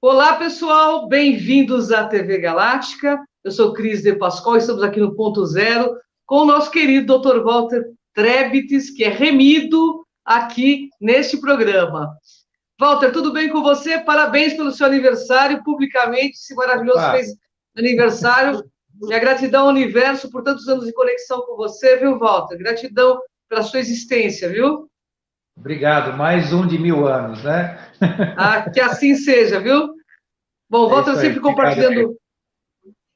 Olá, pessoal, bem-vindos à TV Galáctica. Eu sou Cris de Pascoal, estamos aqui no Ponto Zero com o nosso querido Dr. Walter Trebtes, que é remido aqui neste programa. Walter, tudo bem com você? Parabéns pelo seu aniversário, publicamente, esse maravilhoso fez aniversário. Minha gratidão ao universo por tantos anos de conexão com você, viu, Walter? Gratidão pela sua existência, viu? Obrigado, mais um de 1000 anos, né? Que assim seja, viu? Bom, Walter sempre compartilhando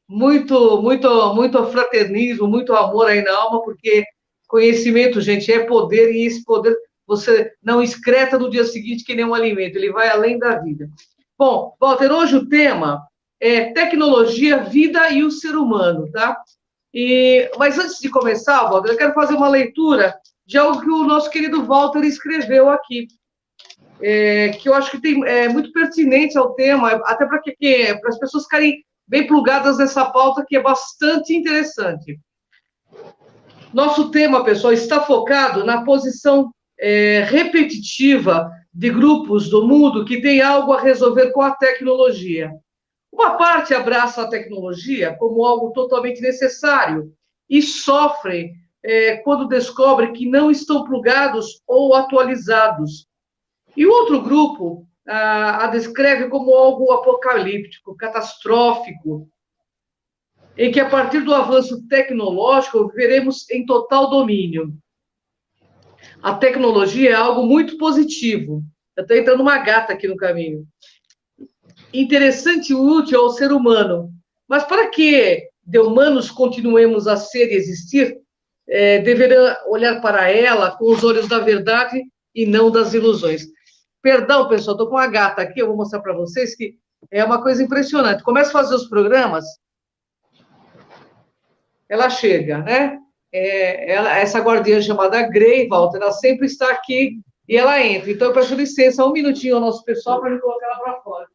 muito fraternismo, muito amor aí na alma, porque conhecimento, gente, é poder, e esse poder você não excreta no dia seguinte que nem um alimento, ele vai além da vida. Bom, Walter, hoje o tema é tecnologia, vida e o ser humano, tá? Mas antes de começar, Walter, eu quero fazer uma leitura de algo que o nosso querido Walter escreveu aqui, que eu acho que é muito pertinente ao tema, até para as pessoas ficarem bem plugadas nessa pauta, que é bastante interessante. Nosso tema, pessoal, está focado na posição repetitiva de grupos do mundo que tem algo a resolver com a tecnologia. Uma parte abraça a tecnologia como algo totalmente necessário e sofre quando descobre que não estão plugados ou atualizados. E o outro grupo a descreve como algo apocalíptico, catastrófico, em que, a partir do avanço tecnológico, viveremos em total domínio. A tecnologia é algo muito positivo. Está entrando uma gata aqui no caminho. Interessante e útil ao ser humano. Mas para que de humanos continuemos a ser e existir, deverá olhar para ela com os olhos da verdade e não das ilusões. Perdão, pessoal, estou com uma gata aqui, eu vou mostrar para vocês que é uma coisa impressionante. Começa a fazer os programas, ela chega, né? Essa guardiã chamada Grey, Walter, ela sempre está aqui e ela entra. Então, eu peço licença, um minutinho ao nosso pessoal para me colocar ela para fora.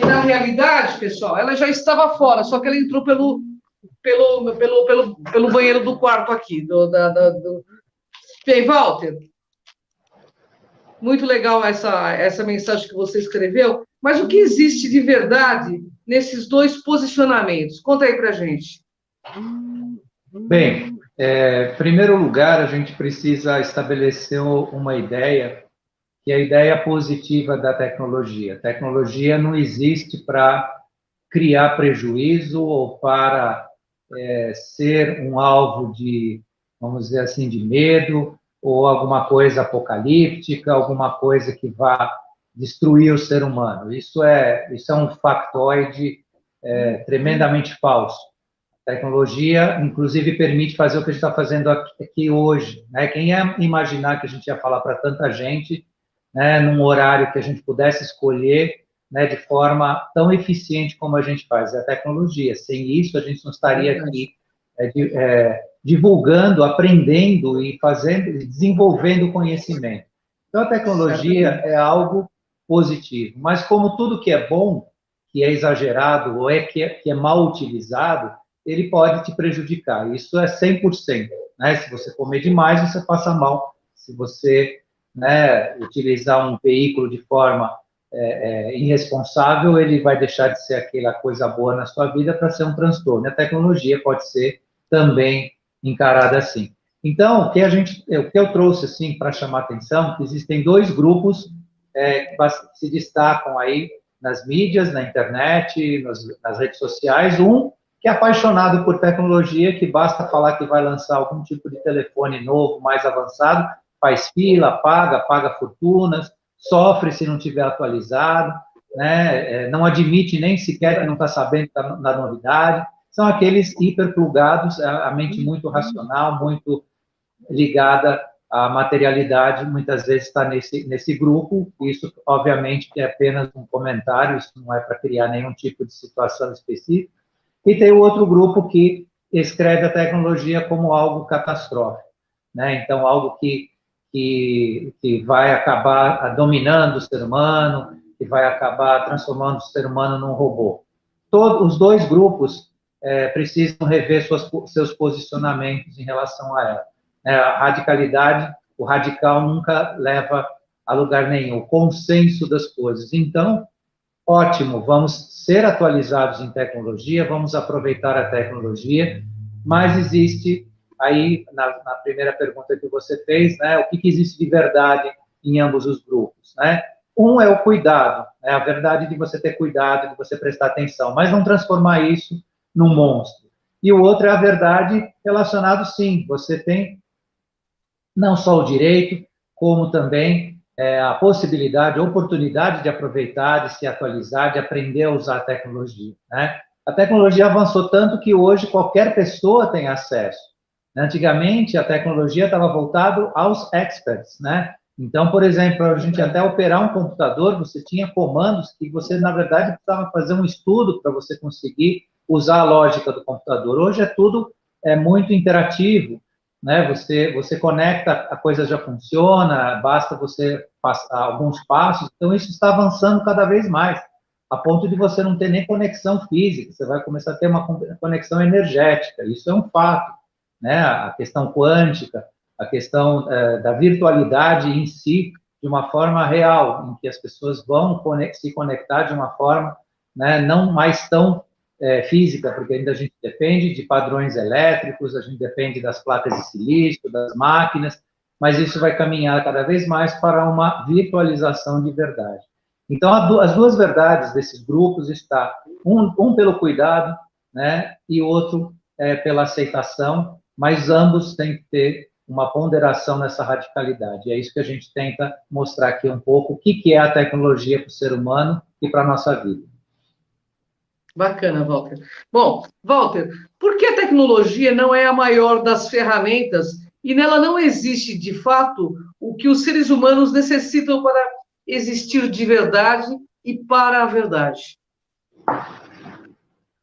E, na realidade, pessoal, ela já estava fora, só que ela entrou pelo banheiro do quarto aqui. Bem, Walter, muito legal essa mensagem que você escreveu, mas o que existe de verdade nesses dois posicionamentos? Conta aí para a gente. Bem, em primeiro lugar, a gente precisa estabelecer uma ideia, que é a ideia positiva da tecnologia. A tecnologia não existe para criar prejuízo ou para ser um alvo de, vamos dizer assim, de medo, ou alguma coisa apocalíptica, alguma coisa que vá destruir o ser humano. Isso é um factoide tremendamente falso. A tecnologia, inclusive, permite fazer o que a gente está fazendo aqui hoje, né? Quem ia imaginar que a gente ia falar para tanta gente, né, num horário que a gente pudesse escolher, né, de forma tão eficiente como a gente faz? É a tecnologia. Sem isso, a gente não estaria aqui divulgando, aprendendo e desenvolvendo conhecimento. Então, a tecnologia é algo positivo, mas como tudo que é bom, que é exagerado ou que é mal utilizado, ele pode te prejudicar. Isso é 100%. Né? Se você comer demais, você passa mal. Se você utilizar um veículo de forma irresponsável, ele vai deixar de ser aquela coisa boa na sua vida para ser um transtorno. A tecnologia pode ser também encarada assim. Então, o que eu trouxe assim para chamar a atenção, que existem dois grupos que se destacam aí nas mídias, na internet, nas redes sociais. Um que é apaixonado por tecnologia, que basta falar que vai lançar algum tipo de telefone novo, mais avançado, faz fila, paga fortunas, sofre se não tiver atualizado, né? Não admite nem sequer que não está sabendo da novidade. São aqueles hiperplugados, a mente muito racional, muito ligada à materialidade, muitas vezes está nesse grupo. Isso, obviamente, é apenas um comentário, isso não é para criar nenhum tipo de situação específica. E tem o outro grupo que escreve a tecnologia como algo catastrófico, né? Então, algo que vai acabar dominando o ser humano, que vai acabar transformando o ser humano num robô. Os dois grupos precisam rever seus posicionamentos em relação a ela. A radicalidade, o radical nunca leva a lugar nenhum, o consenso das coisas. Então, ótimo, vamos ser atualizados em tecnologia, vamos aproveitar a tecnologia, mas existe aí, na primeira pergunta que você fez, né, o que existe de verdade em ambos os grupos, né? Um é o cuidado, é a verdade de você ter cuidado, de você prestar atenção, mas não transformar isso num monstro. E o outro é a verdade relacionado, sim, você tem não só o direito, como também a possibilidade, a oportunidade de aproveitar, de se atualizar, de aprender a usar a tecnologia, né? A tecnologia avançou tanto que hoje qualquer pessoa tem acesso. Antigamente, a tecnologia estava voltada aos experts, né? Então, por exemplo, a gente até operar um computador, você tinha comandos que você, na verdade, precisava fazer um estudo para você conseguir usar a lógica do computador. Hoje é tudo muito interativo, né? Você conecta, a coisa já funciona, basta você passar alguns passos. Então, isso está avançando cada vez mais, a ponto de você não ter nem conexão física, você vai começar a ter uma conexão energética, isso é um fato, né? A questão quântica, a questão da virtualidade em si, de uma forma real, em que as pessoas vão se conectar de uma forma, né, não mais tão física, porque ainda a gente depende de padrões elétricos, a gente depende das placas de silício, das máquinas, mas isso vai caminhar cada vez mais para uma virtualização de verdade. Então, as duas verdades desses grupos está um pelo cuidado, né, e outro pela aceitação, mas ambos têm que ter uma ponderação nessa radicalidade. É isso que a gente tenta mostrar aqui um pouco, o que é a tecnologia para o ser humano e para a nossa vida. Bacana, Walter. Bom, Walter, por que a tecnologia não é a maior das ferramentas e nela não existe, de fato, o que os seres humanos necessitam para existir de verdade e para a verdade?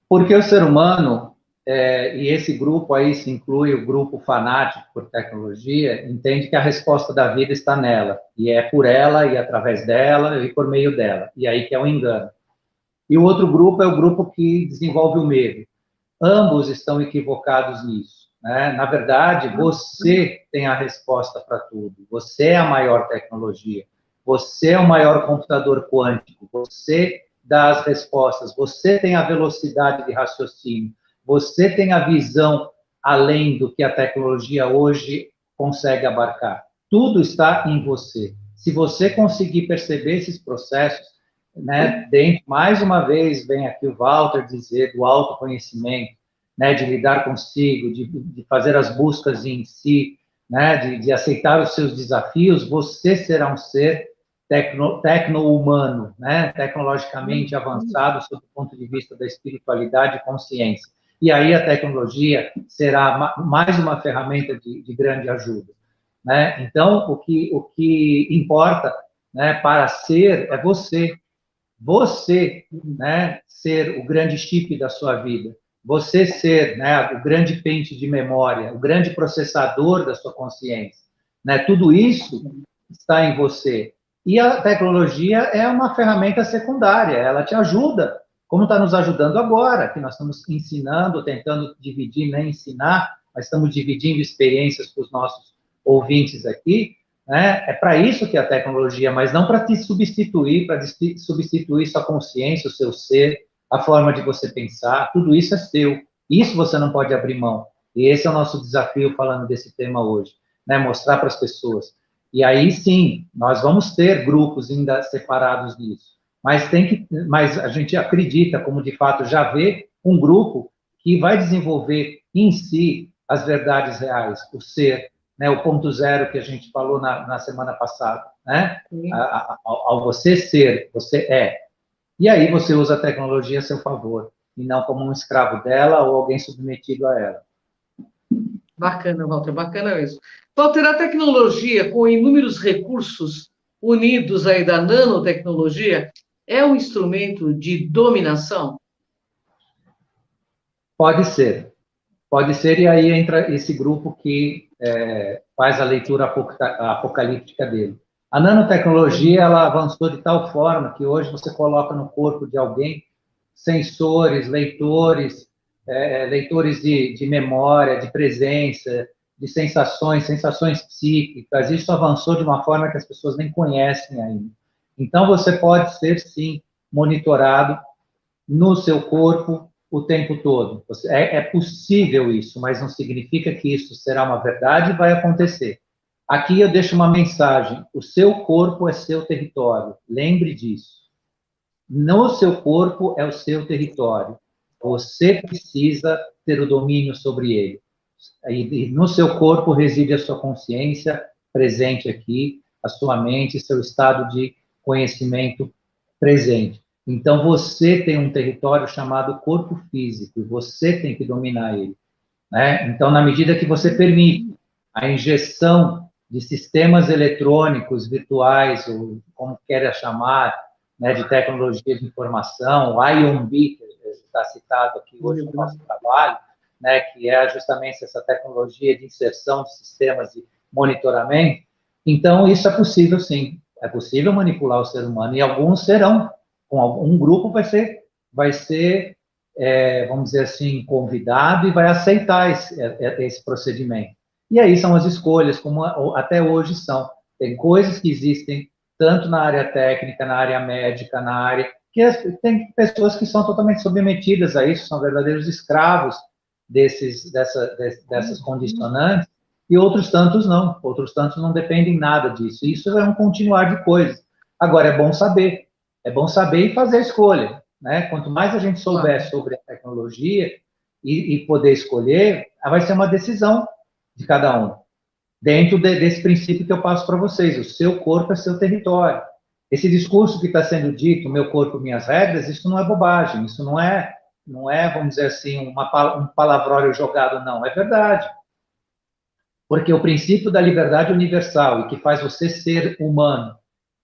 Porque o ser humano, e esse grupo aí se inclui o grupo fanático por tecnologia, entende que a resposta da vida está nela, e é por ela, e através dela, e por meio dela, e aí que é um engano. E o outro grupo é o grupo que desenvolve o medo. Ambos estão equivocados nisso, né? Na verdade, você tem a resposta para tudo. Você é a maior tecnologia. Você é o maior computador quântico. Você dá as respostas. Você tem a velocidade de raciocínio. Você tem a visão além do que a tecnologia hoje consegue abarcar. Tudo está em você. Se você conseguir perceber esses processos, né, dentro, mais uma vez, vem aqui o Walter dizer do autoconhecimento, né, de lidar consigo, de fazer as buscas em si, né, de aceitar os seus desafios, você será um ser tecno-humano, né, tecnologicamente avançado, sob o ponto de vista da espiritualidade e consciência. E aí a tecnologia será mais uma ferramenta de grande ajuda, né? Então, o que importa, né, para ser é você, né, ser o grande chip da sua vida, você ser, né, o grande pente de memória, o grande processador da sua consciência, né, tudo isso está em você. E a tecnologia é uma ferramenta secundária, ela te ajuda, como está nos ajudando agora, que nós estamos ensinando, tentando dividir, nem ensinar, mas estamos dividindo experiências para os nossos ouvintes aqui, né? É para isso que a tecnologia, mas não para te substituir, para substituir sua consciência, o seu ser, a forma de você pensar, tudo isso é seu. Isso você não pode abrir mão. E esse é o nosso desafio falando desse tema hoje, né? Mostrar para as pessoas. E aí sim, nós vamos ter grupos ainda separados disso. Mas a gente acredita, como de fato já vê, um grupo que vai desenvolver em si as verdades reais, o ser, né, o ponto zero que a gente falou na semana passada, né? Ao você ser, você é. E aí você usa a tecnologia a seu favor, e não como um escravo dela ou alguém submetido a ela. Bacana, Walter, bacana mesmo. Walter, a tecnologia, com inúmeros recursos unidos aí da nanotecnologia, é um instrumento de dominação? Pode ser, e aí entra esse grupo que faz a leitura apocalíptica dele. A nanotecnologia, ela avançou de tal forma que hoje você coloca no corpo de alguém sensores, leitores de memória, de presença, de sensações, sensações psíquicas, isso avançou de uma forma que as pessoas nem conhecem ainda. Então, você pode ser, sim, monitorado no seu corpo o tempo todo. É possível isso, mas não significa que isso será uma verdade e vai acontecer. Aqui eu deixo uma mensagem: o seu corpo é seu território, lembre disso. No seu corpo é o seu território. Você precisa ter o domínio sobre ele. E no seu corpo reside a sua consciência presente aqui, a sua mente, seu estado de conhecimento presente. Então, você tem um território chamado corpo físico, e você tem que dominar ele, né? Então, na medida que você permite a injeção de sistemas eletrônicos, virtuais, ou como queira chamar, né, de tecnologia de informação, o IOMB, que está citado aqui hoje no nosso trabalho, né, que é justamente essa tecnologia de inserção de sistemas de monitoramento. Então, isso é possível, sim. É possível manipular o ser humano, e alguns serão. Um grupo vai ser vamos dizer assim, convidado e vai aceitar esse procedimento. E aí são as escolhas, como até hoje são. Tem coisas que existem tanto na área técnica, na área médica, na área... tem pessoas que são totalmente submetidas a isso, são verdadeiros escravos dessas condicionantes, e outros tantos não dependem nada disso. Isso é um continuar de coisas. Agora, é bom saber e fazer a escolha, né? Quanto mais a gente souber sobre a tecnologia e poder escolher, vai ser uma decisão de cada um, dentro desse princípio que eu passo para vocês: o seu corpo é seu território. Esse discurso que está sendo dito, meu corpo, minhas regras, isso não é bobagem, isso não é, vamos dizer assim, um palavrório jogado, não, é verdade. Porque o princípio da liberdade universal, e que faz você ser humano,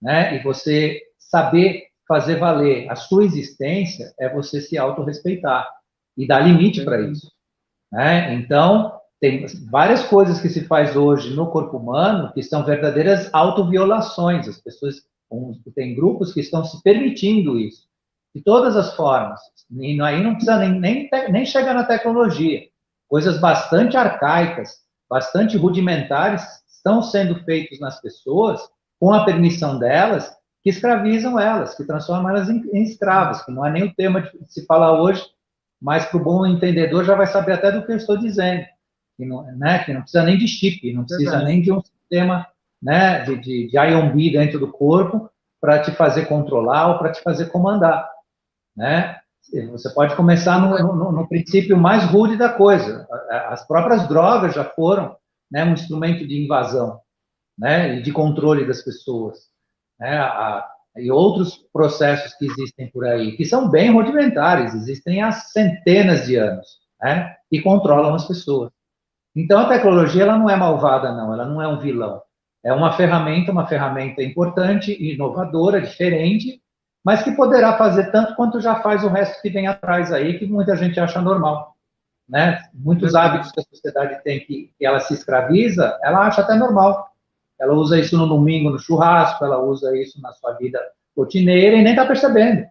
né, e você saber fazer valer a sua existência, é você se autorrespeitar e dar limite para isso, né? Então, tem várias coisas que se faz hoje no corpo humano que são verdadeiras autoviolações. As pessoas, tem grupos que estão se permitindo isso, de todas as formas. E aí não precisa nem chegar na tecnologia. Coisas bastante arcaicas, bastante rudimentares estão sendo feitas nas pessoas, com a permissão delas, que escravizam elas, que transformam elas em escravas, que não é nem o tema de se falar hoje, mas para o bom entendedor já vai saber até do que eu estou dizendo, que não, né, que não precisa nem de chip, não precisa nem de um sistema, né, de IOMB dentro do corpo para te fazer controlar ou para te fazer comandar, né? Você pode começar no princípio mais rude da coisa. As próprias drogas já foram, né, um instrumento de invasão, né, e de controle das pessoas, né, e outros processos que existem por aí, que são bem rudimentares, existem há centenas de anos, né, e controlam as pessoas. Então, a tecnologia, ela não é malvada, não, ela não é um vilão. É uma ferramenta importante, inovadora, diferente, mas que poderá fazer tanto quanto já faz o resto que vem atrás aí, que muita gente acha normal, né? Muitos hábitos que a sociedade tem que ela se escraviza, ela acha até normal. Ela usa isso no domingo, no churrasco, ela usa isso na sua vida rotineira e nem está percebendo.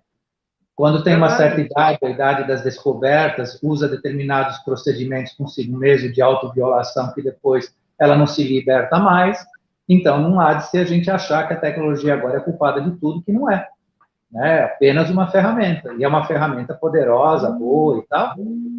Quando tem uma certa idade, a idade das descobertas, usa determinados procedimentos consigo mesmo de autoviolação que depois ela não se liberta mais. Então, não há de ser a gente achar que a tecnologia agora é culpada de tudo, que não é. É apenas uma ferramenta. E é uma ferramenta poderosa, boa e tal,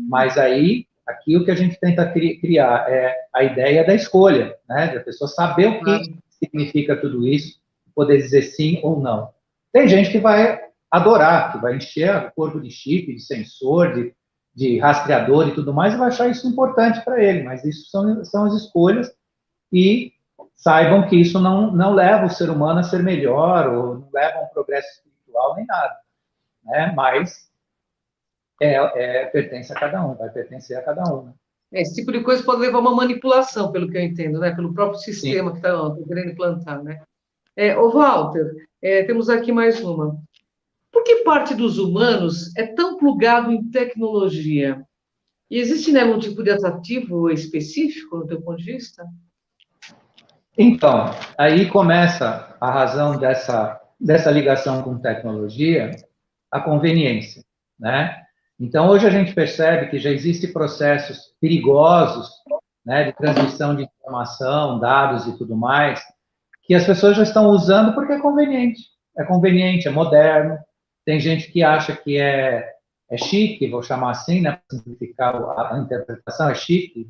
mas aí, aqui o que a gente tenta criar é a ideia da escolha, né? Da pessoa saber o que significa tudo isso, poder dizer sim ou não. Tem gente que vai adorar, que vai encher o corpo de chip, de sensor, de rastreador e tudo mais, e vai achar isso importante para ele, mas isso são as escolhas, e saibam que isso não leva o ser humano a ser melhor, ou não leva a um progresso espiritual, nem nada, né? Mas pertence a cada um, vai pertencer a cada um. Né? Esse tipo de coisa pode levar a uma manipulação, pelo que eu entendo, né? Pelo próprio sistema que está querendo implantar, né? Ô, Walter, temos aqui mais uma. Por que parte dos humanos é tão plugado em tecnologia? E existe, né, algum tipo de atrativo específico, no teu ponto de vista? Então, aí começa a razão dessa ligação com tecnologia, a conveniência, né? Então, hoje a gente percebe que já existem processos perigosos né, de transmissão de informação, dados e tudo mais, que as pessoas já estão usando porque é conveniente, é moderno. Tem gente que acha que é chique, vou chamar assim, né, para simplificar a interpretação, é chique,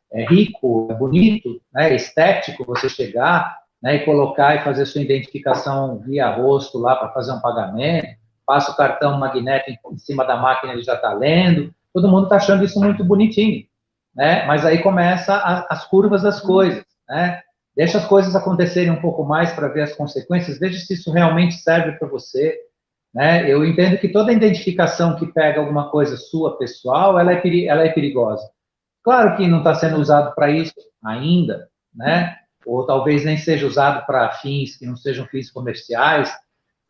é rico, é bonito, né, é estético você chegar, né, e colocar e fazer sua identificação via rosto lá para fazer um pagamento, passa o cartão magnético em cima da máquina, ele já está lendo, todo mundo está achando isso muito bonitinho, né, mas aí começa as curvas das coisas, né, deixa as coisas acontecerem um pouco mais para ver as consequências, veja se isso realmente serve para você, né, eu entendo que toda identificação que pega alguma coisa sua, pessoal, ela é perigosa. Claro que não está sendo usado para isso ainda, né? Ou talvez nem seja usado para fins que não sejam fins comerciais,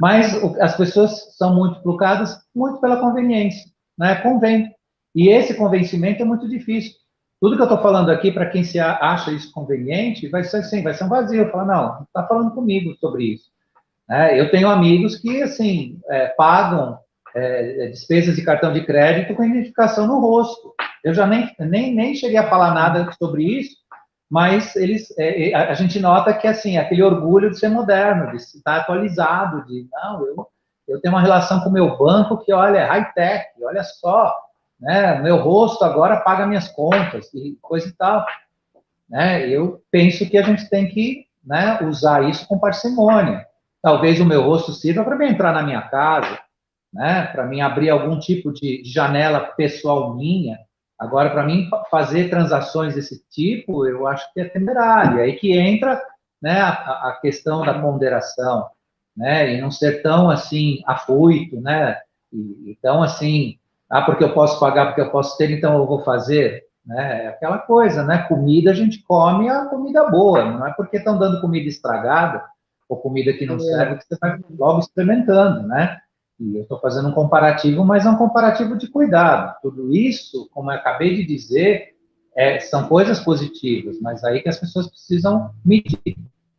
mas as pessoas são muito trucadas muito pela conveniência, né? Convém. E esse convencimento é muito difícil. Tudo que eu estou falando aqui, para quem se acha isso conveniente, vai ser assim, vai ser um vazio. Fala, não está falando comigo sobre isso. Né? Eu tenho amigos que, assim, pagam despesas de cartão de crédito com identificação no rosto. Eu já nem cheguei a falar nada sobre isso, mas a gente nota que, assim, aquele orgulho de ser moderno, de estar atualizado, de, não, eu tenho uma relação com o meu banco que, olha, é high-tech, olha só, né, meu rosto agora paga minhas contas, e coisa e tal. Né? Eu penso que a gente tem que, né, usar isso com parcimônia. Talvez o meu rosto sirva para mim entrar na minha casa, né, para mim abrir algum tipo de janela pessoal minha. Agora, para mim fazer transações desse tipo, eu acho que é temerário. Aí que entra, né, a questão da ponderação, né, e não ser tão assim afoito, né, e tão assim, porque eu posso pagar, porque eu posso ter, então eu vou fazer, né, é aquela coisa, né, comida a gente come a comida boa, não é porque estão dando comida estragada ou comida que não serve que você vai logo experimentando, né? E eu estou fazendo um comparativo, mas é um comparativo de cuidado. Tudo isso, como eu acabei de dizer, são coisas positivas, mas aí que as pessoas precisam medir,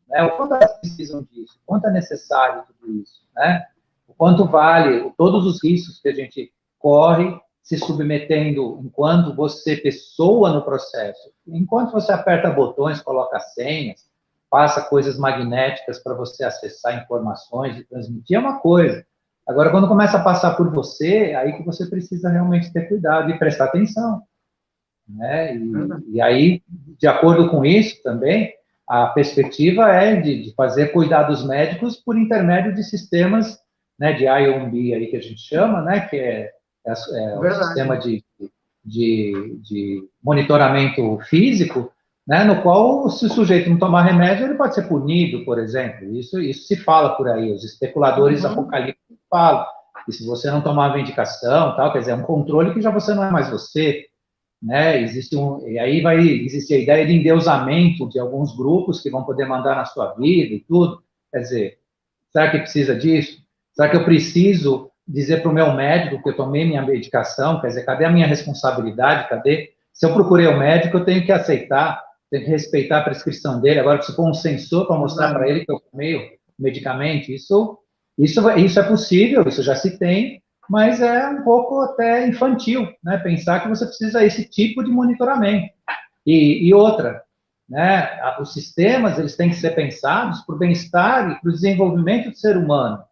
né? O quanto elas precisam disso, o quanto é necessário tudo isso, né? O quanto vale todos os riscos que a gente corre se submetendo enquanto você, pessoa no processo, enquanto você aperta botões, coloca senhas, passa coisas magnéticas para você acessar informações e transmitir, é uma coisa. Agora, quando começa a passar por você, aí que você precisa realmente ter cuidado e prestar atenção. Né? E aí, de acordo com isso também, a perspectiva é de fazer cuidados médicos por intermédio de sistemas, né, de IOMB, aí que a gente chama, né, que é o sistema de monitoramento físico, né, no qual, se o sujeito não tomar remédio, ele pode ser punido, por exemplo. Isso se fala por aí, os especuladores apocalípticos falam. E se você não tomar a medicação, tal, quer dizer, é um controle que já você não é mais você, né? E aí vai existir a ideia de endeusamento de alguns grupos que vão poder mandar na sua vida e tudo. Quer dizer, será que precisa disso? Será que eu preciso dizer para o meu médico que eu tomei minha medicação? Quer dizer, cadê a minha responsabilidade? Cadê? Se eu procurei o médico, eu tenho que aceitar, tenho que respeitar a prescrição dele. Agora, se for um sensor para mostrar para ele que eu tomei o medicamento, isso é possível, isso já se tem, mas é um pouco até infantil, né? Pensar que você precisa desse tipo de monitoramento. E outra, né? Os sistemas, eles têm que ser pensados para o bem-estar e para o desenvolvimento do ser humano.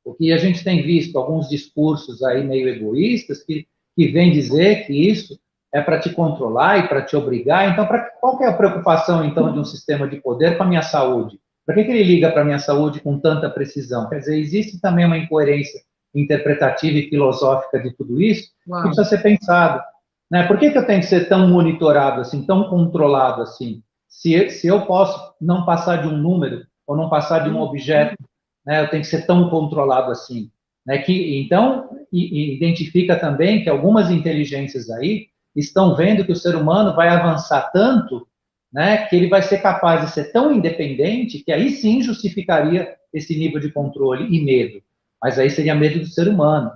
O que a gente tem visto, alguns discursos aí meio egoístas, que vêm dizer que isso é para te controlar e para te obrigar. Então, qual que é a preocupação, então, de um sistema de poder com a minha saúde? Para que ele liga para a minha saúde com tanta precisão? Quer dizer, existe também uma incoerência interpretativa e filosófica de tudo isso que precisa ser pensado. Né? Por que eu tenho que ser tão monitorado assim, tão controlado assim? Se eu posso não passar de um número ou não passar de um objeto, né, eu tenho que ser tão controlado assim. Né? Então, identifica também que algumas inteligências aí estão vendo que o ser humano vai avançar tanto, né, que ele vai ser capaz de ser tão independente que aí sim justificaria esse nível de controle e medo. Mas aí seria medo do ser humano,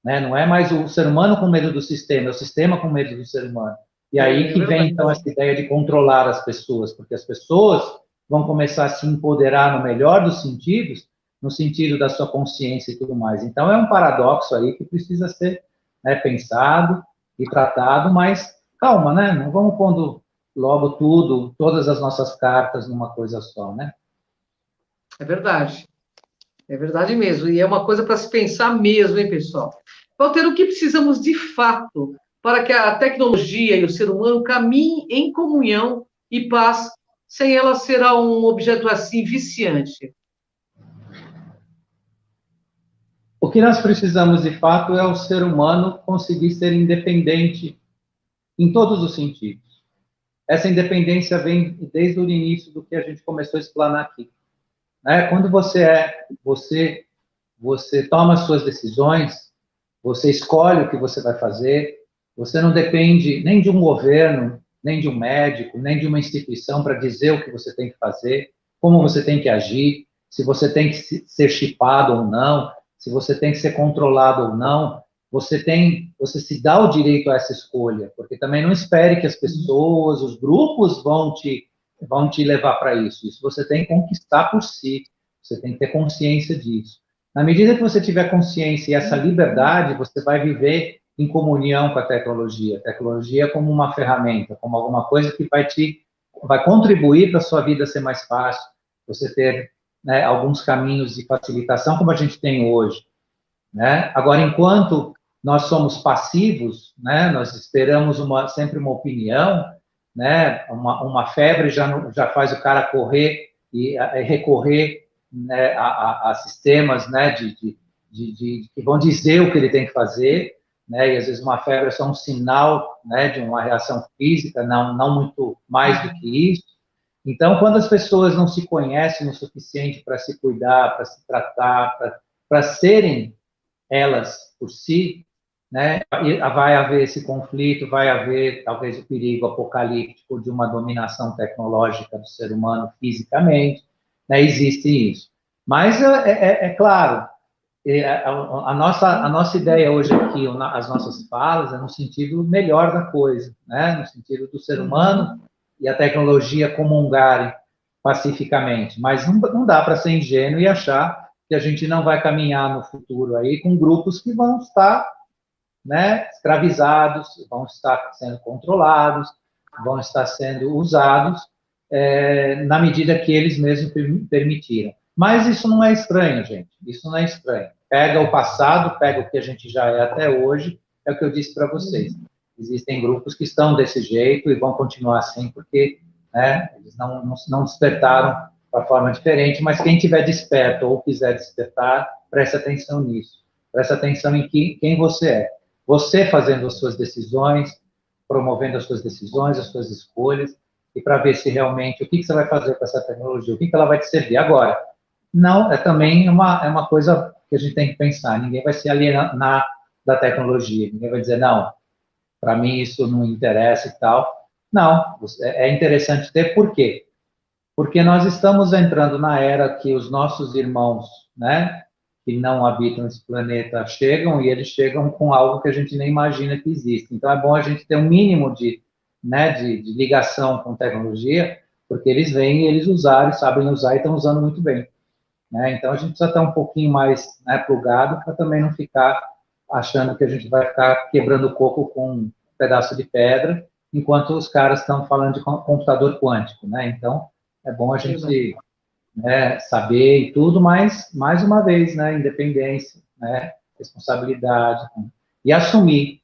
né? Não é mais o ser humano com medo do sistema, é o sistema com medo do ser humano. E aí que vem, então, essa ideia de controlar as pessoas, porque as pessoas vão começar a se empoderar no melhor dos sentidos, no sentido da sua consciência e tudo mais. Então, é um paradoxo aí que precisa ser, né, pensado e tratado, mas, calma, né? Não vamos pondo logo tudo, todas as nossas cartas numa coisa só, né? É verdade. É verdade mesmo. E é uma coisa para se pensar mesmo, hein, pessoal? Walter, o que precisamos de fato para que a tecnologia e o ser humano caminhem em comunhão e paz, sem ela ser um objeto assim viciante? O que nós precisamos, de fato, é o ser humano conseguir ser independente em todos os sentidos. Essa independência vem desde o início do que a gente começou a explanar aqui. Né? Quando você toma as suas decisões, você escolhe o que você vai fazer, você não depende nem de um governo, nem de um médico, nem de uma instituição para dizer o que você tem que fazer, como você tem que agir, se você tem que ser chipado ou não, se você tem que ser controlado ou não. Você se dá o direito a essa escolha, porque também não espere que as pessoas, os grupos vão te levar para isso. Isso você tem que conquistar por si. Você tem que ter consciência disso. Na medida que você tiver consciência e essa liberdade, você vai viver em comunhão com a tecnologia. A tecnologia como uma ferramenta, como alguma coisa que vai contribuir para a sua vida ser mais fácil, você ter, né, alguns caminhos de facilitação, como a gente tem hoje, né? Agora, enquanto nós somos passivos, né, nós esperamos sempre uma opinião, né, uma febre já faz o cara correr e recorrer, né, a sistemas, né, que vão dizer o que ele tem que fazer, né, e às vezes uma febre é só um sinal, né, de uma reação física, não muito mais do que isso. Então, quando as pessoas não se conhecem o suficiente para se cuidar, para se tratar, para serem elas por si, né, vai haver esse conflito, vai haver talvez o perigo apocalíptico de uma dominação tecnológica do ser humano fisicamente, né, existe isso. Mas é claro, a nossa ideia hoje aqui, as nossas falas, é no sentido melhor da coisa, né, no sentido do ser humano e a tecnologia comungarem pacificamente, mas não dá para ser ingênuo e achar que a gente não vai caminhar no futuro aí com grupos que vão estar, né, escravizados, vão estar sendo controlados, vão estar sendo usados na medida que eles mesmos permitiram. Mas isso não é estranho, gente. Isso não é estranho. Pega o passado, pega o que a gente já é até hoje, é o que eu disse para vocês. Existem grupos que estão desse jeito e vão continuar assim, porque, né, eles não despertaram para forma diferente, mas quem tiver desperto ou quiser despertar, preste atenção nisso. Preste atenção em quem você é. Você fazendo as suas decisões, promovendo as suas decisões, as suas escolhas, e para ver se realmente o que você vai fazer com essa tecnologia, o que ela vai te servir. Agora, não, é também uma coisa que a gente tem que pensar. Ninguém vai se alienar da tecnologia. Ninguém vai dizer, não, para mim isso não interessa e tal. Não, é interessante ter. Por quê? Porque nós estamos entrando na era que os nossos irmãos, né, que não habitam esse planeta, chegam, e eles chegam com algo que a gente nem imagina que existe. Então, é bom a gente ter um mínimo de ligação com tecnologia, porque eles vêm e eles usaram, sabem usar e estão usando muito bem. Né? Então, a gente precisa estar um pouquinho mais, né, plugado, para também não ficar achando que a gente vai ficar quebrando o coco com um pedaço de pedra, enquanto os caras estão falando de computador quântico. Né? Então, é bom a gente, né, saber e tudo, mas, mais uma vez, né, independência, né, responsabilidade, e assumir.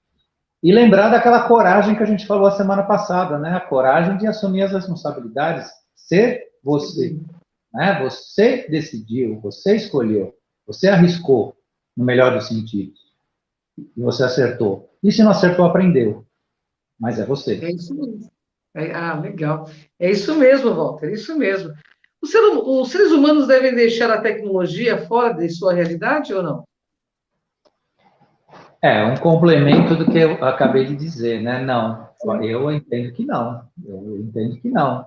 E lembrar daquela coragem que a gente falou a semana passada, né, a coragem de assumir as responsabilidades, ser você. Né, você decidiu, você escolheu, você arriscou, no melhor dos sentidos, e você acertou. E se não acertou, aprendeu. Mas é você. É isso mesmo. Legal. É isso mesmo, Walter, é isso mesmo. Os seres humanos devem deixar a tecnologia fora de sua realidade ou não? É um complemento do que eu acabei de dizer, né? Não, eu entendo que não. Eu entendo que não.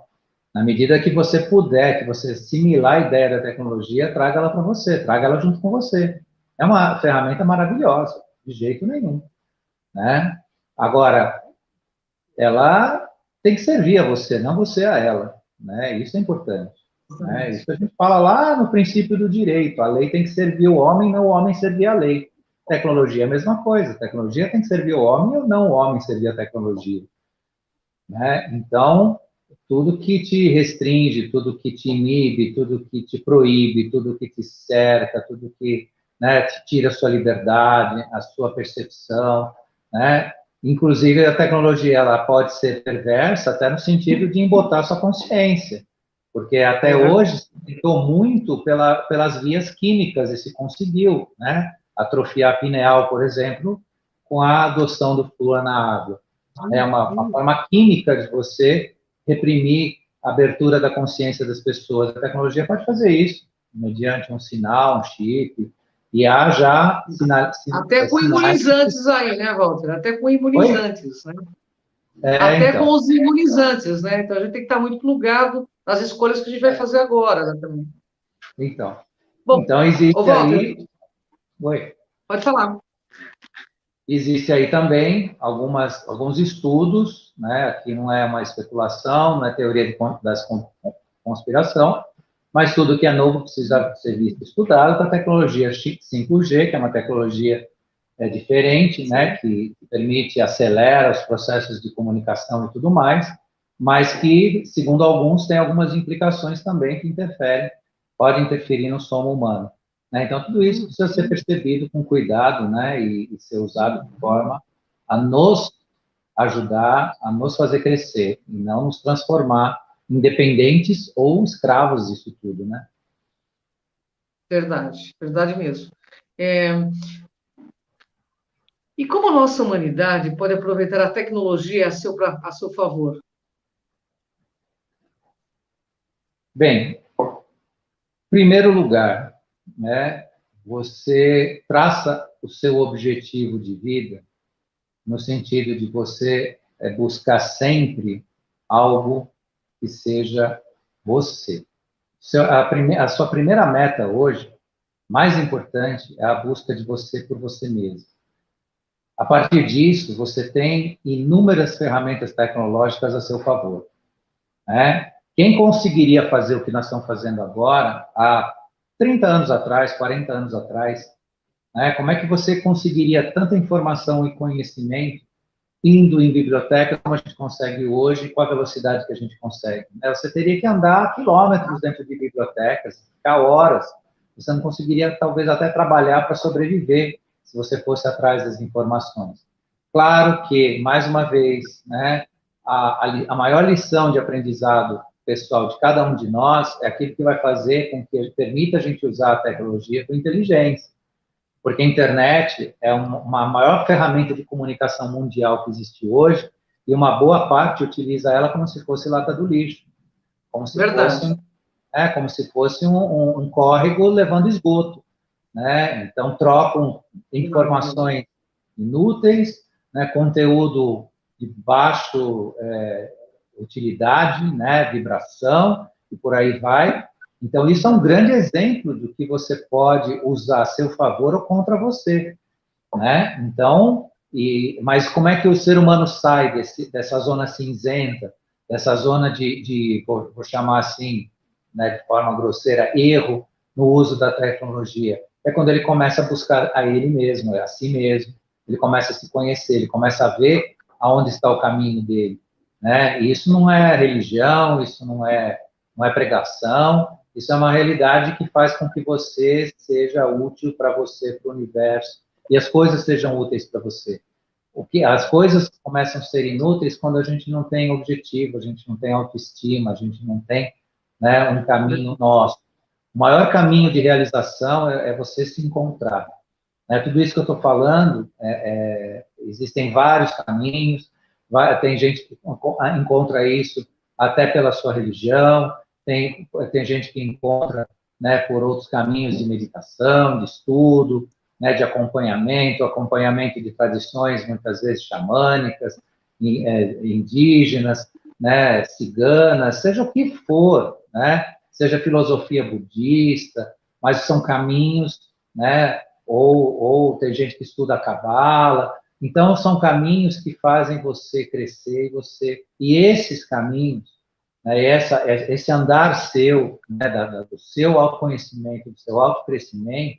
Na medida que você puder, que você assimilar a ideia da tecnologia, traga ela para você, traga ela junto com você. É uma ferramenta maravilhosa, de jeito nenhum, né? Agora, ela tem que servir a você, não você a ela, né? Isso é importante. Né? Isso a gente fala lá no princípio do direito. A lei tem que servir o homem, não o homem servir a lei. Tecnologia é a mesma coisa. A tecnologia tem que servir o homem ou não o homem servir a tecnologia. né? Então, tudo que te restringe, tudo que te inibe, tudo que te proíbe, tudo que te cerca, tudo que, né, te tira a sua liberdade, a sua percepção, né? Inclusive, a tecnologia ela pode ser perversa até no sentido de embotar sua consciência, porque até hoje se tentou muito pelas vias químicas e se conseguiu, né? Atrofiar a pineal, por exemplo, com a adoção do flúor na água. É uma forma química de você reprimir a abertura da consciência das pessoas. A tecnologia pode fazer isso, mediante um sinal, um chip, e há já Até com sinais... imunizantes aí, né, Walter? Até com Oi? imunizantes, né? Até com Então. os imunizantes, né? Então a gente tem que estar muito plugado nas escolhas que a gente vai fazer agora, né, também. Então. Bom, Então, ô, existe Walter, aí... Oi. pode falar. Existe aí também alguns estudos, né, aqui não é uma especulação, não é teoria das conspiração, mas tudo que é novo precisa ser visto e estudado para a tecnologia 5G, que é uma tecnologia diferente, né, que permite, acelera os processos de comunicação e tudo mais, mas que, segundo alguns, tem algumas implicações também que podem interferir no sono humano. Né? Então, tudo isso precisa ser percebido com cuidado, né, e ser usado de forma a nos ajudar, a nos fazer crescer, e não nos transformar em dependentes ou escravos disso tudo, né? Verdade, verdade mesmo. E como a nossa humanidade pode aproveitar a tecnologia a seu favor? Bem, primeiro lugar, né, você traça o seu objetivo de vida no sentido de você buscar sempre algo que seja você. A sua primeira meta hoje, mais importante, é a busca de você por você mesmo. A partir disso, você tem inúmeras ferramentas tecnológicas a seu favor, né? Quem conseguiria fazer o que nós estamos fazendo agora, há 30 anos atrás, 40 anos atrás, né? Como é que você conseguiria tanta informação e conhecimento indo em biblioteca como a gente consegue hoje, com a velocidade que a gente consegue? Né? Você teria que andar quilômetros dentro de bibliotecas, ficar horas. Você não conseguiria, talvez, até trabalhar para sobreviver se você fosse atrás das informações. Claro que, mais uma vez, né, a maior lição de aprendizado pessoal de cada um de nós é aquilo que vai fazer com que permita a gente usar a tecnologia com inteligência. Porque a internet é uma maior ferramenta de comunicação mundial que existe hoje, e uma boa parte utiliza ela como se fosse lata do lixo, como se Verdade. fosse, como se fosse um córrego levando esgoto, né? Então, trocam informações inúteis, né? Conteúdo de baixo utilidade, né? Vibração, e por aí vai. Então, isso é um grande exemplo do que você pode usar a seu favor ou contra você, né? Então, mas como é que o ser humano sai dessa zona cinzenta, dessa zona vou chamar assim, né, de forma grosseira, erro no uso da tecnologia? É quando ele começa a buscar a ele mesmo, a si mesmo, ele começa a se conhecer, ele começa a ver aonde está o caminho dele, né? E isso não é religião, isso não é pregação, isso é uma realidade que faz com que você seja útil para você, para o universo, e as coisas sejam úteis para você. As coisas começam a ser inúteis quando a gente não tem objetivo, a gente não tem autoestima, a gente não tem, né, um caminho nosso. O maior caminho de realização é você se encontrar. Né? Tudo isso que eu estou falando, existem vários caminhos, tem gente que encontra isso até pela sua religião, tem gente que encontra, né, por outros caminhos de meditação, de estudo, né, de acompanhamento de tradições, muitas vezes xamânicas, indígenas, né, ciganas, seja o que for, né, seja filosofia budista, mas são caminhos, né, ou tem gente que estuda a cabala, então são caminhos que fazem você crescer e esses caminhos, né, esse andar seu, né, do seu autoconhecimento, do seu autocrescimento,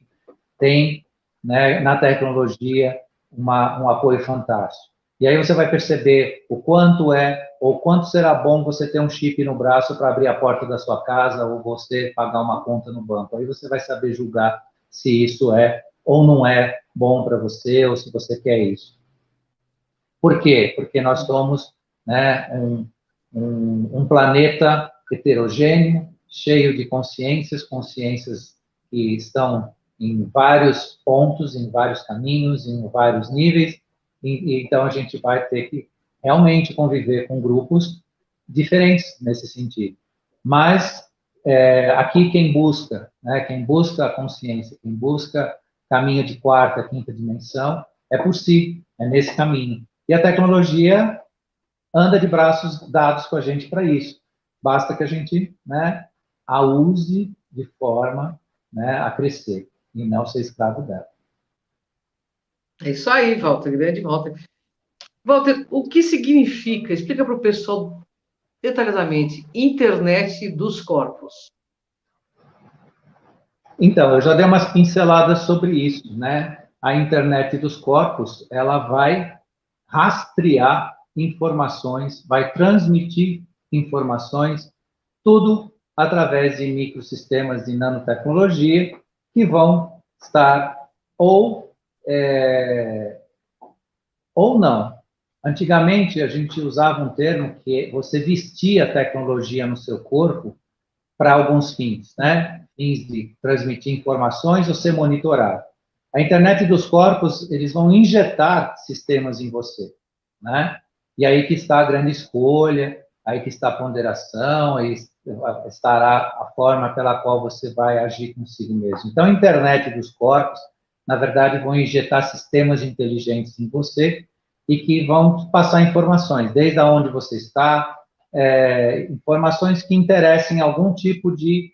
tem, né, na tecnologia um apoio fantástico. E aí você vai perceber o quanto é ou quanto será bom você ter um chip no braço para abrir a porta da sua casa, ou você pagar uma conta no banco. Aí você vai saber julgar se isso é ou não é bom para você, ou se você quer isso. Por quê? Porque nós somos, né, um planeta heterogêneo, cheio de consciências que estão em vários pontos, em vários caminhos, em vários níveis, então a gente vai ter que realmente conviver com grupos diferentes nesse sentido. Mas aqui quem busca, né, quem busca a consciência, quem busca caminho de quarta, quinta dimensão, é por si, é nesse caminho. E a tecnologia anda de braços dados com a gente para isso. Basta que a gente, né, a use de forma, né, a crescer e não ser escravo dela. É isso aí, Walter, grande Walter. Walter, o que significa, explica para o pessoal detalhadamente, internet dos corpos. Então, eu já dei umas pinceladas sobre isso, né? A internet dos corpos, ela vai rastrear informações, vai transmitir informações, tudo através de microsistemas de nanotecnologia que vão estar ou não. Antigamente, a gente usava um termo que você vestia a tecnologia no seu corpo para alguns fins, né? Fins de transmitir informações ou ser monitorado. A internet dos corpos, eles vão injetar sistemas em você, né? E aí que está a grande escolha, aí que está a ponderação, aí estará a forma pela qual você vai agir consigo mesmo. Então, a internet dos corpos, na verdade, vão injetar sistemas inteligentes em você e que vão passar informações, desde onde você está, informações que interessem algum tipo de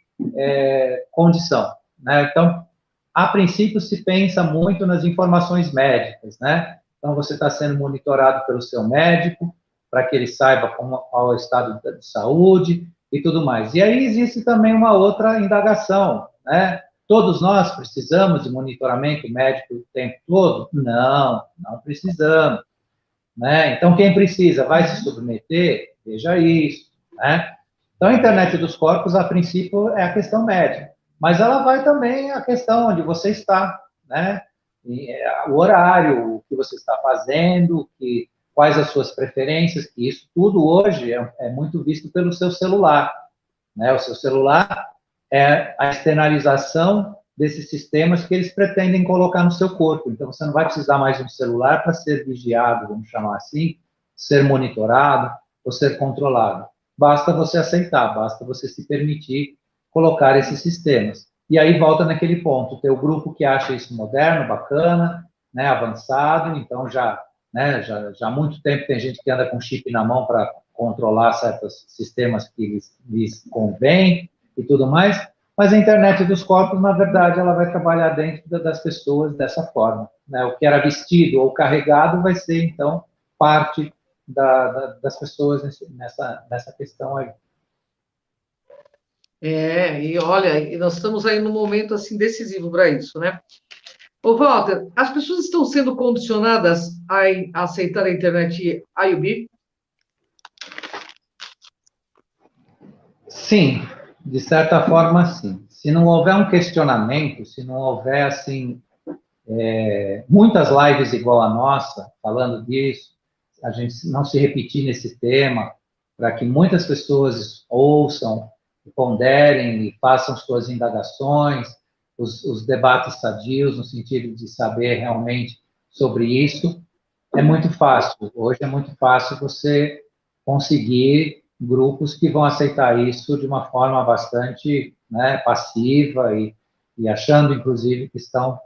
condição, né? Então, a princípio, se pensa muito nas informações médicas, né? Então, você está sendo monitorado pelo seu médico, para que ele saiba qual é o estado de saúde e tudo mais. E aí existe também uma outra indagação, né? Todos nós precisamos de monitoramento médico o tempo todo? Não, não precisamos, né? Então, quem precisa vai se submeter? Veja isso, né? Então, a internet dos corpos, a princípio, é a questão médica, mas ela vai também a questão onde você está, né? O horário, o que você está fazendo, quais as suas preferências, que isso tudo hoje é muito visto pelo seu celular, né? O seu celular é a externalização desses sistemas que eles pretendem colocar no seu corpo. Então, você não vai precisar mais de um celular para ser vigiado, vamos chamar assim, ser monitorado ou ser controlado. Basta você aceitar, basta você se permitir colocar esses sistemas. E aí volta naquele ponto, ter o grupo que acha isso moderno, bacana, né, avançado, então já há muito tempo tem gente que anda com chip na mão para controlar certos sistemas que lhes convém e tudo mais, mas a internet dos corpos, na verdade, ela vai trabalhar dentro das pessoas dessa forma, né? O que era vestido ou carregado vai ser, então, parte das pessoas nessa questão aí. E olha, e nós estamos aí num momento assim decisivo para isso, né? Ô, Walter, as pessoas estão sendo condicionadas a aceitar a internet A e o B? Sim, de certa forma, sim. Se não houver um questionamento, se não houver, assim, muitas lives igual a nossa, falando disso, a gente não se repetir nesse tema, para que muitas pessoas ouçam, ponderem e façam suas indagações, os debates sadios, no sentido de saber realmente sobre isso, é muito fácil. Hoje é muito fácil você conseguir grupos que vão aceitar isso de uma forma bastante, né, passiva e achando, inclusive, que estão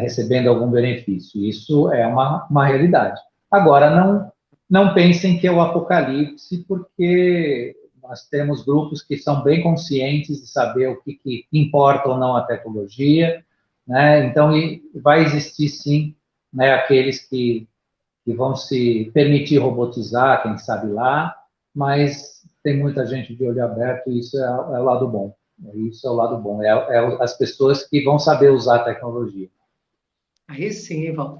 recebendo algum benefício. Isso é uma realidade. Agora, não pensem que é o apocalipse, porque nós temos grupos que são bem conscientes de saber o que importa ou não a tecnologia, né? Então, vai existir, sim, né, aqueles que vão se permitir robotizar, quem sabe lá, mas tem muita gente de olho aberto e isso é o lado bom. Isso é o lado bom, as pessoas que vão saber usar a tecnologia. Aí sim, Walter.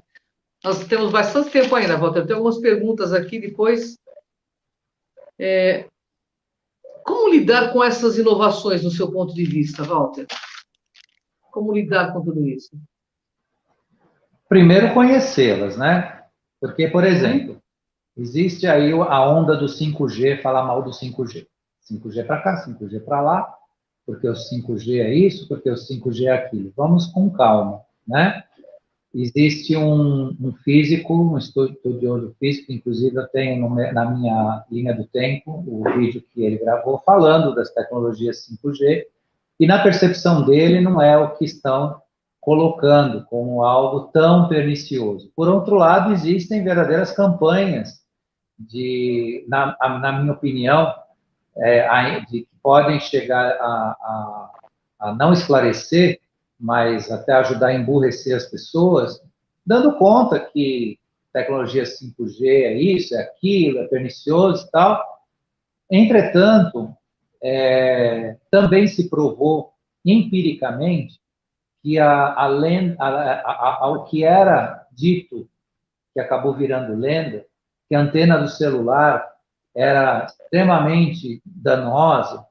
Nós temos bastante tempo ainda, Walter. Eu tenho algumas perguntas aqui depois. Como lidar com essas inovações, no seu ponto de vista, Walter? Como lidar com tudo isso? Primeiro, conhecê-las, né? Porque, por exemplo, existe aí a onda do 5G, falar mal do 5G. 5G para cá, 5G para lá, porque o 5G é isso, porque o 5G é aquilo. Vamos com calma, né? Existe um físico, um estudioso físico, inclusive eu tenho na minha linha do tempo o vídeo que ele gravou falando das tecnologias 5G, e na percepção dele não é o que estão colocando como algo tão pernicioso. Por outro lado, existem verdadeiras campanhas na minha opinião, que podem chegar a não esclarecer, mas até ajudar a emburrecer as pessoas, dando conta que tecnologia 5G é isso, é aquilo, é pernicioso e tal. Entretanto, também se provou empiricamente que além ao que era dito, que acabou virando lenda, que a antena do celular era extremamente danosa,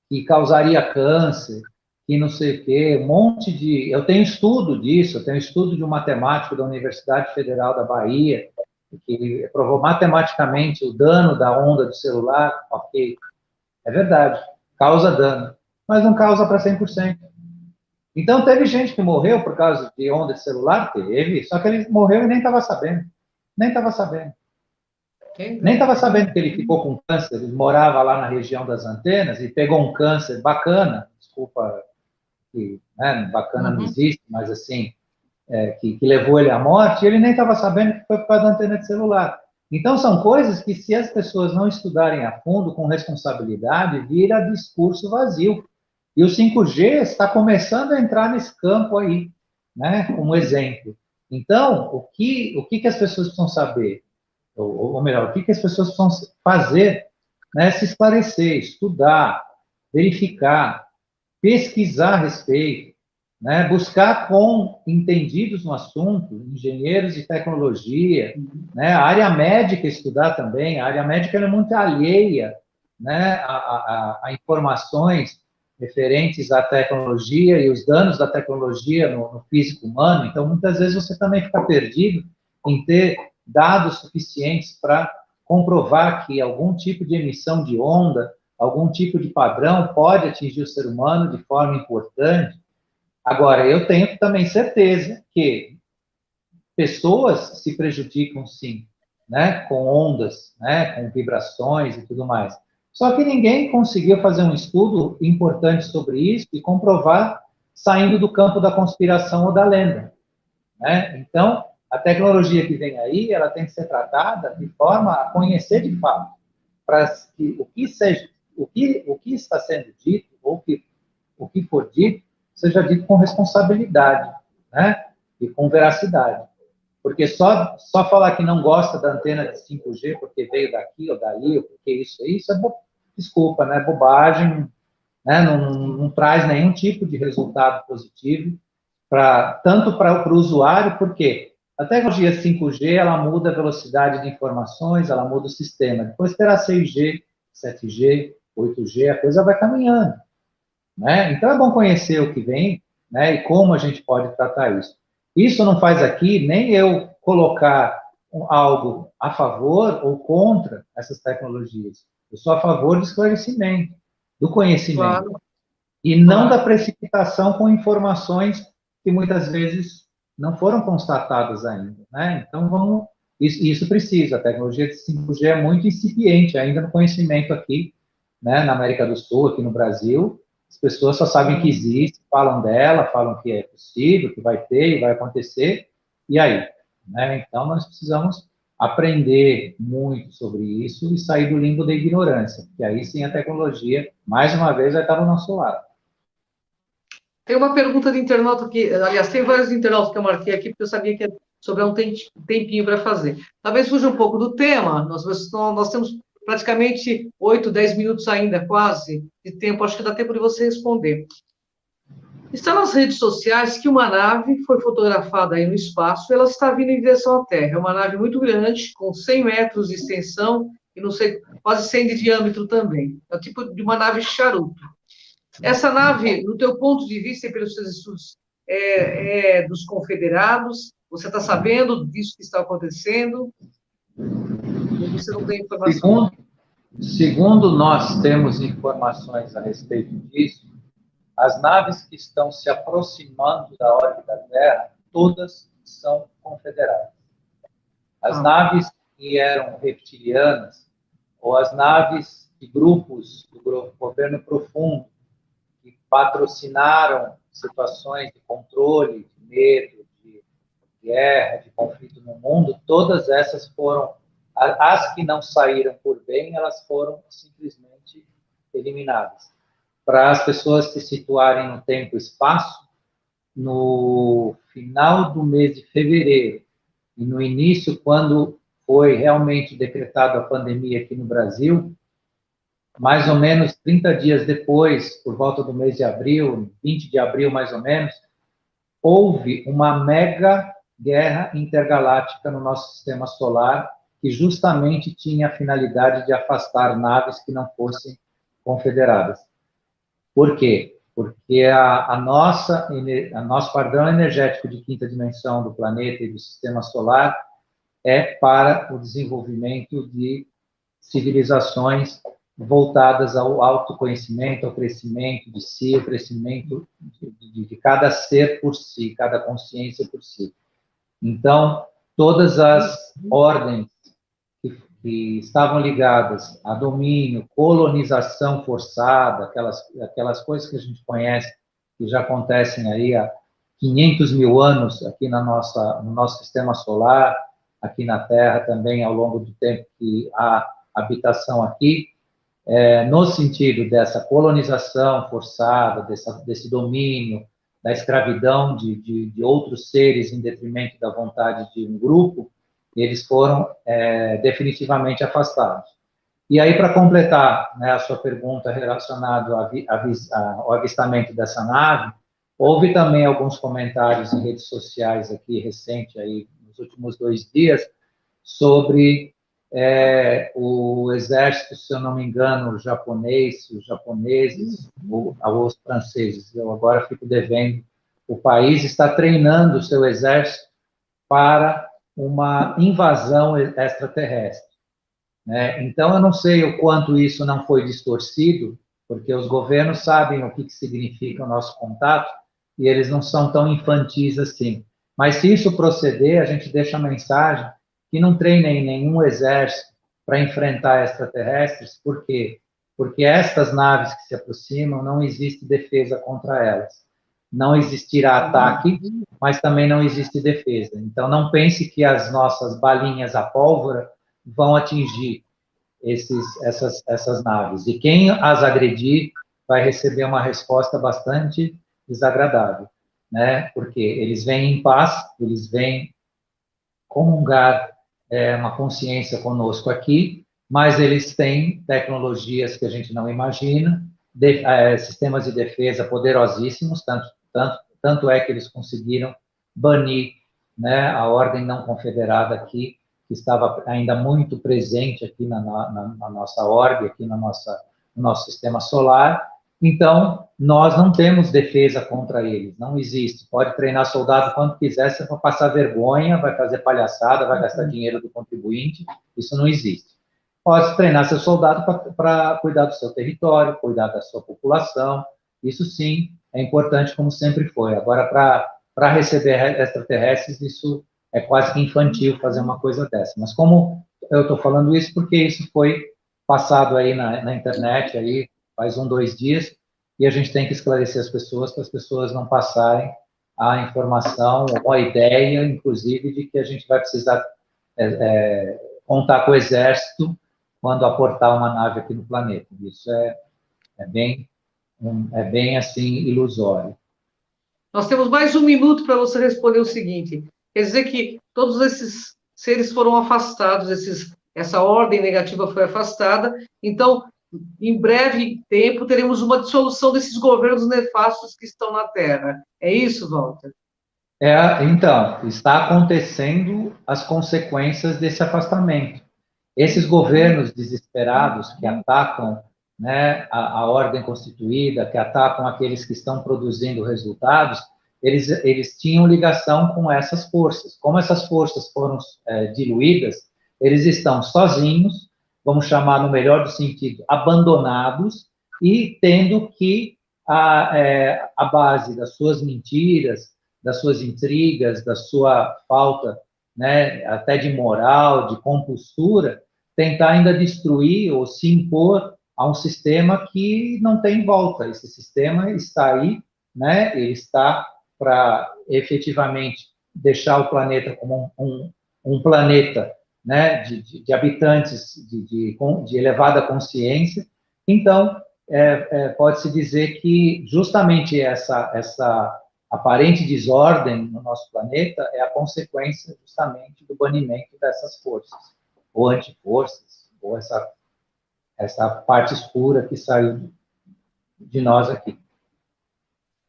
que causaria câncer, que não sei o quê, um monte de... Eu tenho estudo disso, eu tenho estudo de um matemático da Universidade Federal da Bahia, que provou matematicamente o dano da onda do celular, ok, é verdade, causa dano, mas não causa para 100%. Então, teve gente que morreu por causa de onda de celular? Teve, só que ele morreu e nem estava sabendo. Nem estava sabendo. Nem estava sabendo que ele ficou com câncer. Ele morava lá na região das antenas e pegou um câncer bacana, desculpa, que bacana não existe, mas assim, que levou ele à morte, e ele nem estava sabendo que foi por causa da antena de celular. Então, são coisas que, se as pessoas não estudarem a fundo, com responsabilidade, vira discurso vazio. E o 5G está começando a entrar nesse campo aí, né, como exemplo. Então, o que as pessoas precisam saber? Ou melhor, o que as pessoas precisam fazer? Né, se esclarecer, estudar, verificar, pesquisar a respeito, né, buscar com entendidos no assunto, engenheiros de tecnologia, né, a área médica estudar também. A área médica é muito alheia, né, a informações referentes à tecnologia e os danos da tecnologia no físico humano. Então, muitas vezes você também fica perdido em ter dados suficientes para comprovar que algum tipo de emissão de onda, algum tipo de padrão pode atingir o ser humano de forma importante. Agora, eu tenho também certeza que pessoas se prejudicam, sim, né, com ondas, né, com vibrações e tudo mais. Só que ninguém conseguiu fazer um estudo importante sobre isso e comprovar saindo do campo da conspiração ou da lenda, né? Então, a tecnologia que vem aí, ela tem que ser tratada de forma a conhecer de fato, para que o que está sendo dito, ou o que for dito, seja dito com responsabilidade, né? E com veracidade. Porque só falar que não gosta da antena de 5G porque veio daqui ou dali, ou porque isso é desculpa, né? Bobagem, né? Não traz nenhum tipo de resultado positivo, tanto para o usuário, porque a tecnologia 5G, ela muda a velocidade de informações, ela muda o sistema. Depois terá 6G, 7G, 8G, a coisa vai caminhando, né? Então, é bom conhecer o que vem, né, e como a gente pode tratar isso. Isso não faz aqui nem eu colocar algo a favor ou contra essas tecnologias. Eu sou a favor do esclarecimento, do conhecimento, Claro. e não da precipitação com informações que muitas vezes não foram constatadas ainda, né? Então, isso precisa. A tecnologia de 5G é muito incipiente ainda no conhecimento aqui, né, na América do Sul, aqui no Brasil. As pessoas só sabem que existe, falam dela, falam que é possível, que vai ter e vai acontecer, e aí? Né? Então, nós precisamos aprender muito sobre isso e sair do limbo da ignorância, porque aí sim a tecnologia, mais uma vez, vai estar do nosso lado. Tem uma pergunta de internauta que, aliás, tem vários internautas que eu marquei aqui, porque eu sabia que ia sobrar um tempinho para fazer. Talvez fuja um pouco do tema, nós temos praticamente 8, 10 minutos ainda, quase, de tempo, acho que dá tempo de você responder. Está nas redes sociais que uma nave foi fotografada aí no espaço, ela está vindo em direção à Terra. É uma nave muito grande, com 100 metros de extensão e não sei, quase 100 de diâmetro também. É o tipo de uma nave charuto. Essa nave, no teu ponto de vista e pelos seus estudos, é dos confederados? Você está sabendo disso que está acontecendo? Ou você não tem informação? Segundo nós temos informações a respeito disso, as naves que estão se aproximando da órbita da Terra, todas são confederadas. As naves que eram reptilianas, ou as naves de grupos do governo profundo, que patrocinaram situações de controle, de medo, de guerra, de conflito no mundo, todas essas foram, as que não saíram por bem, elas foram simplesmente eliminadas. Para as pessoas se situarem no tempo e espaço, no final do mês de fevereiro e no início, quando foi realmente decretada a pandemia aqui no Brasil, mais ou menos 30 dias depois, por volta do mês de abril, 20 de abril mais ou menos, houve uma mega guerra intergaláctica no nosso sistema solar, que justamente tinha a finalidade de afastar naves que não fossem confederadas. Por quê? Porque nosso padrão energético de quinta dimensão do planeta e do sistema solar é para o desenvolvimento de civilizações voltadas ao autoconhecimento, ao crescimento de si, ao crescimento de cada ser por si, cada consciência por si. Então, todas as ordens que estavam ligadas a domínio, colonização forçada, aquelas coisas que a gente conhece, que já acontecem aí há 500 mil anos aqui no nosso sistema solar, aqui na Terra também, ao longo do tempo que há habitação aqui, no sentido dessa colonização forçada, desse domínio, da escravidão de outros seres em detrimento da vontade de um grupo, eles foram definitivamente afastados. E aí, para completar, né, a sua pergunta relacionada ao avistamento dessa nave, houve também alguns comentários em redes sociais aqui, recente, aí, nos últimos 2 dias, sobre o exército, se eu não me engano, japonês, os japoneses, ou os franceses, eu agora fico devendo, o país está treinando o seu exército para uma invasão extraterrestre. Né? Então, eu não sei o quanto isso não foi distorcido, porque os governos sabem o que significa o nosso contato e eles não são tão infantis assim. Mas se isso proceder, a gente deixa a mensagem que não treinem nenhum exército para enfrentar extraterrestres. Por quê? Porque estas naves que se aproximam, não existe defesa contra elas. Não existirá ataque, mas também não existe defesa. Então, não pense que as nossas balinhas à pólvora vão atingir essas naves. E quem as agredir vai receber uma resposta bastante desagradável, né? Porque eles vêm em paz, eles vêm comungar uma consciência conosco aqui, mas eles têm tecnologias que a gente não imagina, sistemas de defesa poderosíssimos, tanto é que eles conseguiram banir, né, a ordem não confederada aqui, que estava ainda muito presente aqui na nossa orbe, aqui no nosso sistema solar. Então, nós não temos defesa contra eles, não existe. Pode treinar soldado quanto quiser, você vai passar vergonha, vai fazer palhaçada, vai gastar dinheiro do contribuinte, isso não existe. Pode treinar seu soldado para cuidar do seu território, cuidar da sua população, isso sim é importante, como sempre foi. Agora, para receber extraterrestres, isso é quase que infantil fazer uma coisa dessa. Mas como eu estou falando isso, porque isso foi passado aí na internet, aí, faz 2 dias, e a gente tem que esclarecer as pessoas, para as pessoas não passarem a informação, ou a ideia, inclusive, de que a gente vai precisar contar com o exército quando aportar uma nave aqui no planeta. Isso é bem assim, ilusório. Nós temos mais 1 minuto para você responder o seguinte: quer dizer que todos esses seres foram afastados, essa ordem negativa foi afastada, então, em breve tempo, teremos uma dissolução desses governos nefastos que estão na Terra. É isso, Walter? Então, está acontecendo as consequências desse afastamento. Esses governos desesperados que atacam, né, a ordem constituída, que atacam aqueles que estão produzindo resultados, eles tinham ligação com essas forças. Como essas forças foram diluídas, eles estão sozinhos, vamos chamar no melhor do sentido, abandonados, e tendo que, a base das suas mentiras, das suas intrigas, da sua falta, né, até de moral, de compostura, tentar ainda destruir ou se impor a um sistema que não tem volta. Esse sistema está aí, né, ele está para efetivamente deixar o planeta como um planeta, né, de habitantes de elevada consciência. Então, pode-se dizer que justamente essa aparente desordem no nosso planeta é a consequência justamente do banimento dessas forças, ou antiforças, ou essa parte escura que saiu de nós aqui.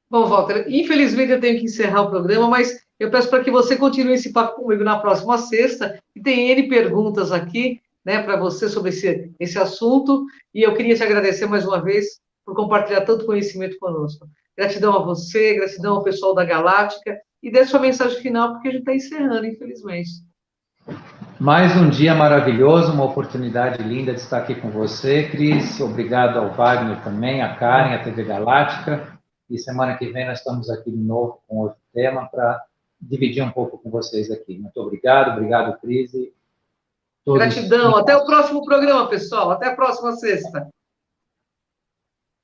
Bom, Walter, infelizmente eu tenho que encerrar o programa, mas eu peço para que você continue esse papo comigo na próxima sexta, e tem N perguntas aqui, né, para você sobre esse assunto, e eu queria te agradecer mais uma vez por compartilhar tanto conhecimento conosco. Gratidão a você, gratidão ao pessoal da Galáctica, e dê sua mensagem final, porque a gente está encerrando, infelizmente. Mais um dia maravilhoso, uma oportunidade linda de estar aqui com você, Cris. Obrigado ao Wagner também, a Karen, a TV Galáctica. E semana que vem nós estamos aqui de novo com outro tema para dividir um pouco com vocês aqui. Muito obrigado, Cris. Gratidão. Até o próximo programa, pessoal. Até a próxima sexta.